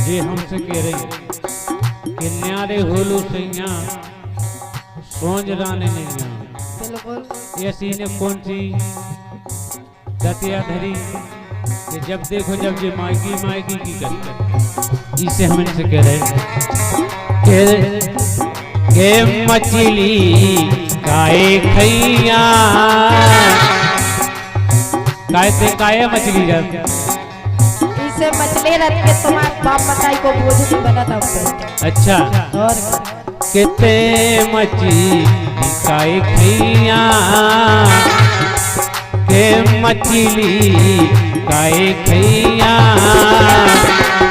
ये हमसे कह रही कि न्यारे होलो सैया सोच राने नहीं। बिल्कुल ऐसी ने कौन सी दतिया धरी कि जब देखो जब ये मायकी मायकी की करती। इसे हम इनसे कह रहे के मछली काए खैया काय से काए मछली जब इसे मछली रख के तुम्हारे बाप मताई को बोझ नहीं बना था उससे। अच्छा और कितने मछली काए खैया के मछली काए खैया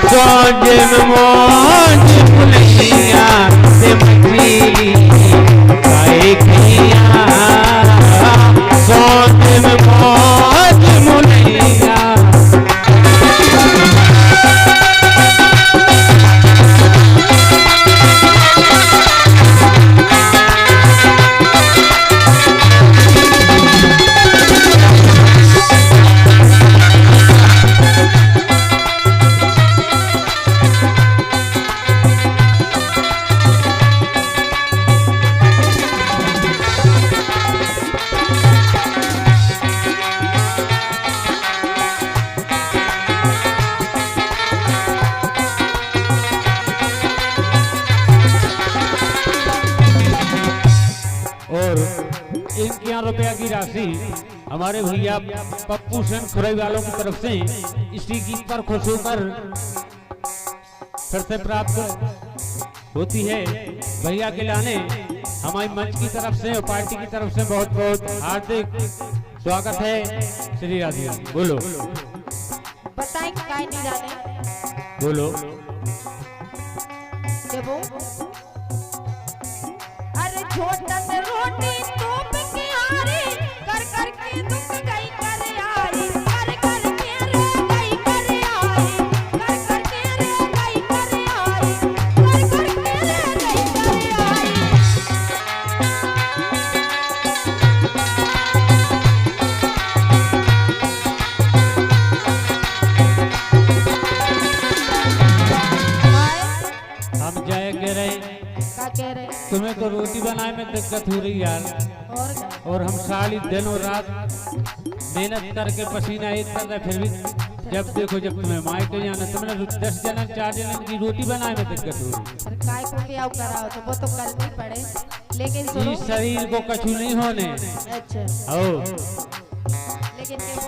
सोज मोज फुलैया से मछली काए खैया सोज मोज मुलैया। इनके यहाँ रुपया की राशि हमारे भैया पप्पू सेन खुरई वालों की तरफ से इसी गीत पर खुश होकर फिर से प्राप्त होती है। भैया के लाने हमारी मंच की तरफ से और पार्टी की तरफ से बहुत बहुत हार्दिक स्वागत है। श्री राधे बोलो बताएं काय नहीं जाने बोलो क्या वो अरे छोटा से रोटी तोप के आरे कर कर के दुख गई कर आई कर कर के रे गई कर आई कर कर के रे गई कर आई कर कर के रे गई कर आई। हम जाए कह रहे क्या कह रहे तुम्हें तो रोटी बनाने में दिक्कत हो रही यार और क्या? और हम सारी दिन और रात मेहनत करके पसीना एक कर रहे फिर भी जब देखो जब तुम्हें मायके जाना तुमने 10 जन 4 जन की रोटी बनाने में दिक्कत हो रही। फिर काय को क्या कराओ तो वो तो करनी पड़े लेकिन सुनो इस शरीर को कछु नहीं होने अच्छा ओ लेकिन क्या वो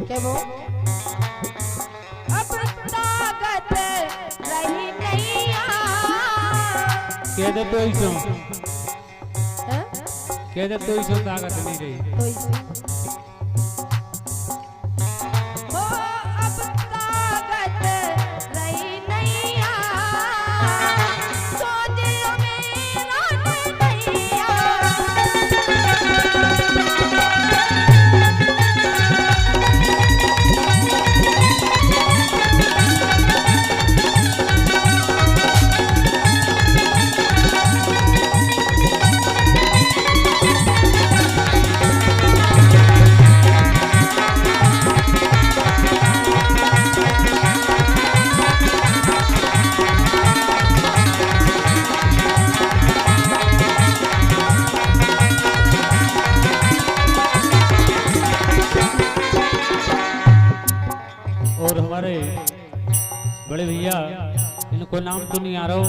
क्या वो अब ताकत रही नहीं कह दे तो इसो है कह दे तो इसो ताकत नहीं रही। तो इसे हो अब ताकत रही नहीं सोचियो मेरा नैया और हमारे बड़े भैया इनको नाम तो नहीं आ रहा हो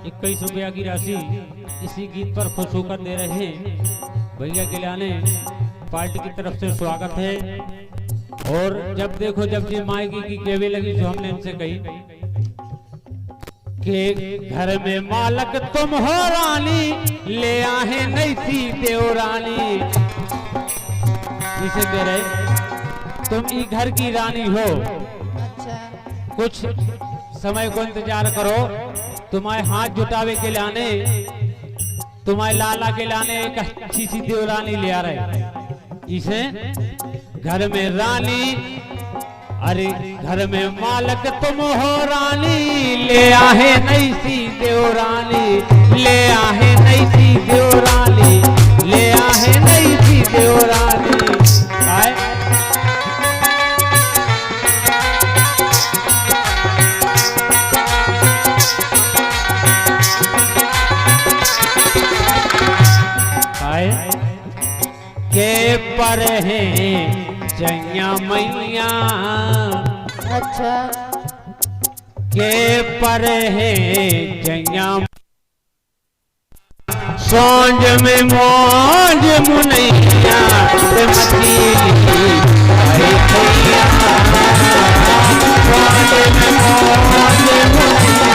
21 रुपया की राशि इसी गीत पर खुश होकर दे रहे हैं। भैया के लाने पार्टी की तरफ से स्वागत है। और जब देखो जब जी मायकी की केवी लगी जो हमने इनसे कही कि घर में मालक तुम हो रानी ले आए नहीं थी देवरानी। इसे कह रहे तुम ई घर की रानी हो अच्छा कुछ समय को इंतजार करो तुम्हारे हाथ जुटावे के लाने तुम्हारे लाला के लाने एक अच्छी सी देवरानी ले आ रहे। इसे घर में रानी अरे घर में मालक तुम हो रानी ले आए नई सी देवरानी। ले आहे नई सी देवरानी, ले आहे नई सी देवरानी। काय काय के पर है जैया मैया, अच्छा के पर है जैया सोंज में मौज मुनैया मछली आई थैया, सोंज में मौज मुनैया।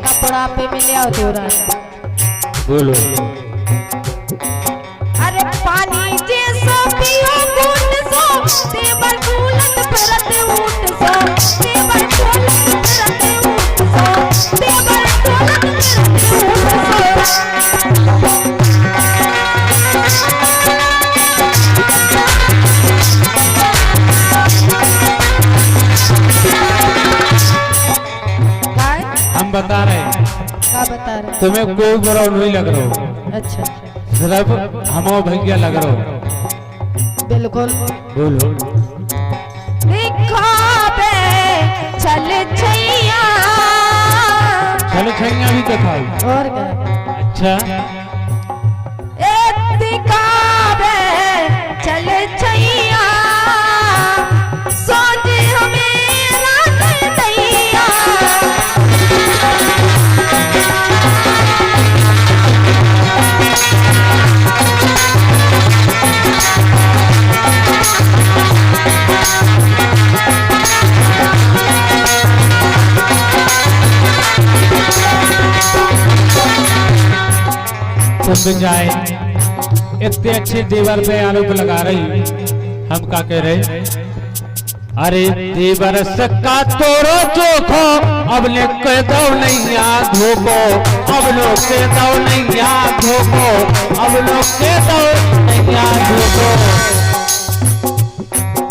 कपड़ा पे मिले आओ देवरानी। बोलो अरे पानी जैसो पियो गुण सो, देवर फूलत फिरत ऊट सो, देवर फूलत फिरत ऊट सो, देवर फूलत फिरत ऊट सो। हम बता रहे हैं, क्या बता रहे? तुम्हें कोई बुरा नहीं लग रहा हो, अच्छा सिर्फ हम भैया लग रहा हो। बिल्कुल बोलो दिखावे चल छैया, चल छैया भी दिखाओ। और क्या? अच्छा ए दिखावे चल छैया, सोच हमें रात दैया। तुम जाए इतने अच्छे देवर पे आरोप लगा रही, हम क्या कह रहे? अरे देवर सक्का तोरो चोखो, अब ले कह दो नहीं आ धोको, अब लोग के दो नहीं आ धोको, अब लोग के दो नहीं आ धोको।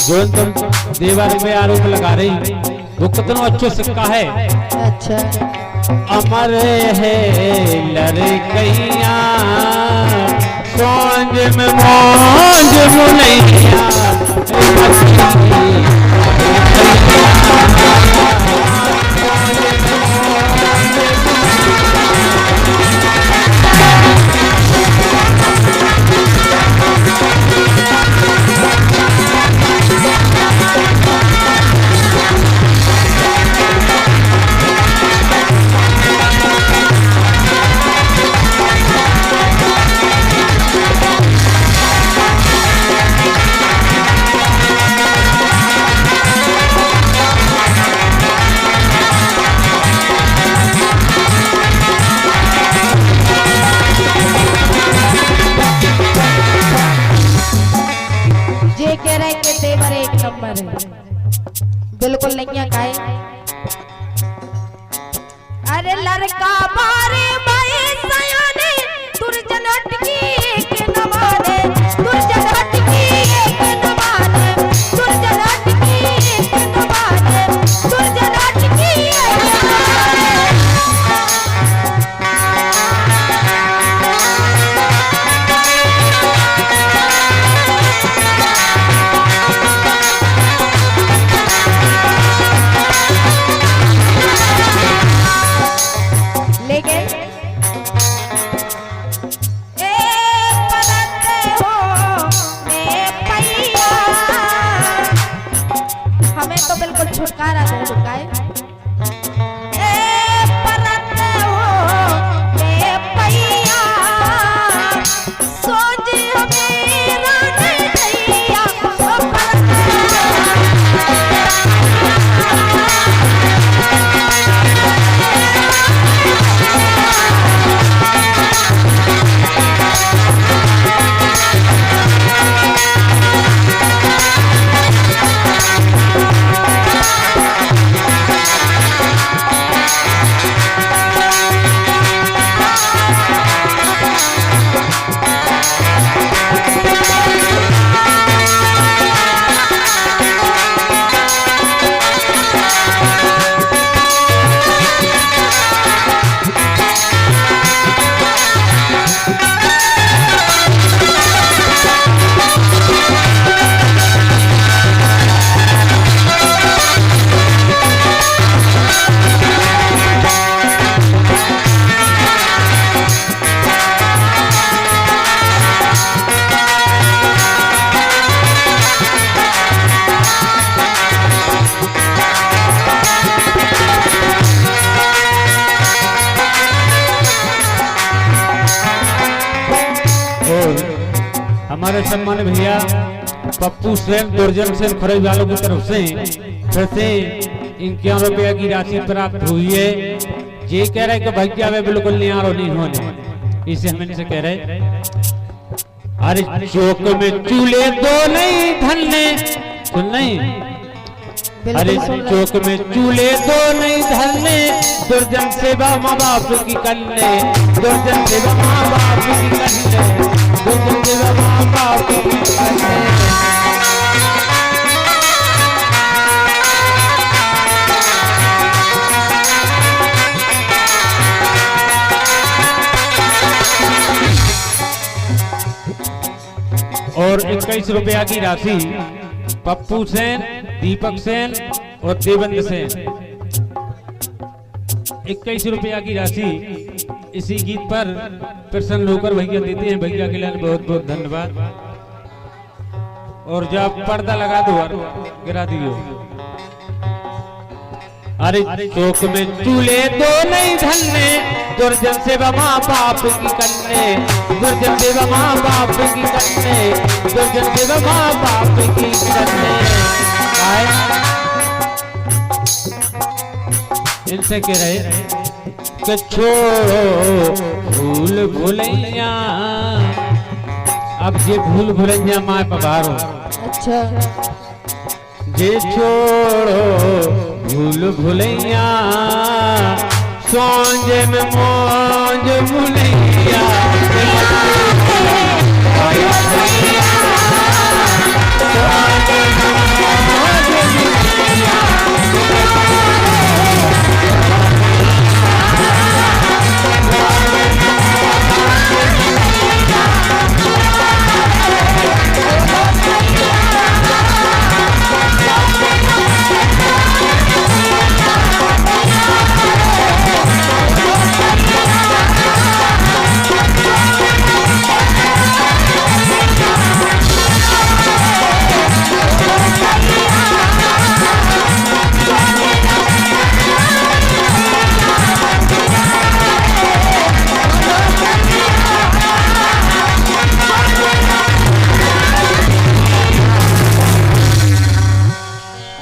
जो तुम देवर पे आरोप लगा रही वो कितना अच्छा सिक्का है। अच्छा अमर है लड़कैया, सोंज में मौज मुनैया बिल्कुल नहीं खाए। अरे लड़का बारे बाए सयाने, दुर्जन हटकी एक न माने, दुर्जन हटकी एक न माने, दुर्जन हटकी एक न माने, दुर्जन हटकी एक न माने। लेकिन छुटकारा दे दुकाए ए परत हो बे पैया सोच मेरा नहीं दैया ओ परत हमारे सम्मान भैया पप्पू सेन दुर्जन सेन खुरई वालों की तरफ से फिर से 51 रुपया की राशि प्राप्त हुई है। ये कह रहे कि भैया वे बिल्कुल नियारो नहीं होने, इसे हम इनसे कह रहे अरे चौक में चूल्हे दो नहीं धन्ने सुन नहीं, अरे चौक में चूल्हे दो नहीं धन्ने दुर्जन सेवा माँ बाप की कन्ने, दुर्जन सेवा माँ बाप की कन्ने, दुर्जन सेवा माँ बाप की कन्ने। और 21 रुपया की राशि पप्पू सेन, दीपक सेन और देवेंद्र सेन 21 रुपया की राशि इसी गीत पर प्रसन्न होकर भैया देते हैं। भैया के लिए बहुत बहुत धन्यवाद। और जब पर्दा लगा दो और गिरा दियो। अरे चौक में चूल्हे दो नहीं धन्ने दुर्जन सेवा माँ बाप की कन्ने, दुर्जन सेवा माँ बाप की कन्ने, दुर्जन सेवा माँ बाप की कन्ने। इनसे कह रहे कि छोड़ो भूल भुलैया, अब ये भूल भुलैया माँ पधारो। अच्छा जे छोड़ो भूल भुलैया सांझ में मौज भुलैया